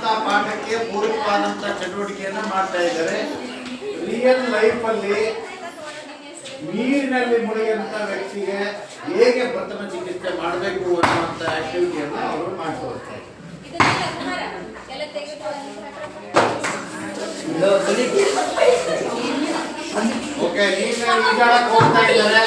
ಕಲಿಸುವಂತ ಪಾಠಕ್ಕೆ ಪೂರಕವಾದಂತ ಚಟುವಟಿಕೆಯನ್ನು ಮಾಡ್ತಾ ಇದ್ದಾರೆ. ರಿಯಲ್ ಲೈಫ್ ಅಲ್ಲಿ ನೀರಿನಲ್ಲಿ ಮುಳುಗಿದಂತ ವ್ಯಕ್ತಿಗೆ ಹೇಗೆ ಪ್ರಥಮ ಚಿಕಿತ್ಸೆ ಮಾಡಬೇಕು ಅನ್ನುವಂಥ ಆಕ್ಟಿವಿಟಿಯನ್ನು ಅವರು ಮಾಡ್ಕೊಳ್ತಾರೆ. ಓಕೆ, ನೀರಿನಲ್ಲಿ ಈಜಾಡಕ್ಕೆ ಹೋಗ್ತಾ ಇದ್ದಾರೆ.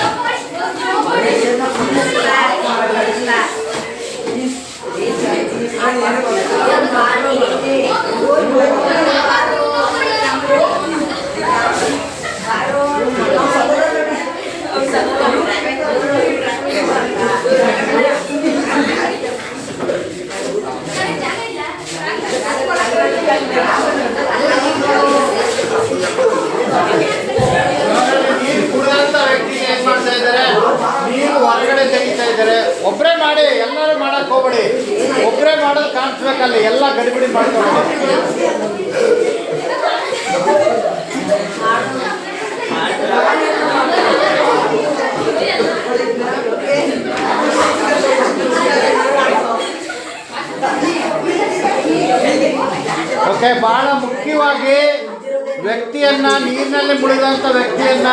ನೀರು ಹೊರಗಡೆ ತೆಗಿತಾ ಇದ್ದಾರೆ. ಒಬ್ಬರೇ ಮಾಡಿ, ಎಲ್ಲರೂ ಮಾಡಕ್ ಹೋಗ್ಬೇಡಿ. ಒಬ್ಬರೇ ಮಾಡೋದು ಕಾಣಿಸ್ಬೇಕಲ್ಲ, ಎಲ್ಲ ಗಡಿಬಿಡಿ ಮಾಡ್ಕೊಬೇಡಿ. ಓಕೆ, ಬಹಳ ಮುಖ್ಯವಾಗಿ ವ್ಯಕ್ತಿಯನ್ನ, ನೀರಿನಲ್ಲಿ ಮುಳುಗಿದಂಥ ವ್ಯಕ್ತಿಯನ್ನ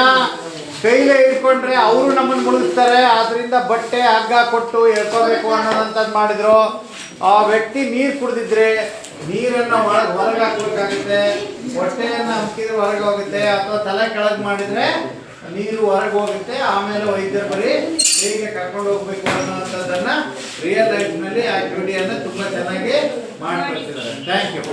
ಕೈಲೇ ಹಿಡ್ಕೊಂಡ್ರೆ ಅವರು ನಮ್ಮನ್ನು ಮುಳುಗಿಸ್ತಾರೆ. ಆದ್ರಿಂದ ಬಟ್ಟೆ ಹಗ್ಗ ಕೊಟ್ಟು ಎಳ್ಕೋಬೇಕು ಅನ್ನೋದಂಥದ್ದು ಮಾಡಿದ್ರು. ಆ ವ್ಯಕ್ತಿ ನೀರು ಕುಡಿದಿದ್ರೆ ನೀರನ್ನು ಹೊರಗೆ ಹಾಕ್ಬೇಕಾಗುತ್ತೆ. ಹೊಟ್ಟೆಯನ್ನು ಹಂಕಿದ್ರೆ ಹೊರಗೆ ಹೋಗುತ್ತೆ, ಅಥವಾ ತಲೆ ಕೆಳಗೆ ಮಾಡಿದರೆ ನೀರು ಹೊರಗೆ ಹೋಗುತ್ತೆ. ಆಮೇಲೆ ವೈದ್ಯರು ಬರೀ ಹೇಗೆ ಕರ್ಕೊಂಡು ಹೋಗ್ಬೇಕು ಅನ್ನೋಂಥದ್ದನ್ನು ರಿಯಲ್ ಲೈಫ್ನಲ್ಲಿ ಆಕ್ಟಿವಿಟಿಯನ್ನು ತುಂಬ ಚೆನ್ನಾಗಿ ಮಾಡ್ಕೊಳ್ತಿದ್ದಾರೆ. Thank you.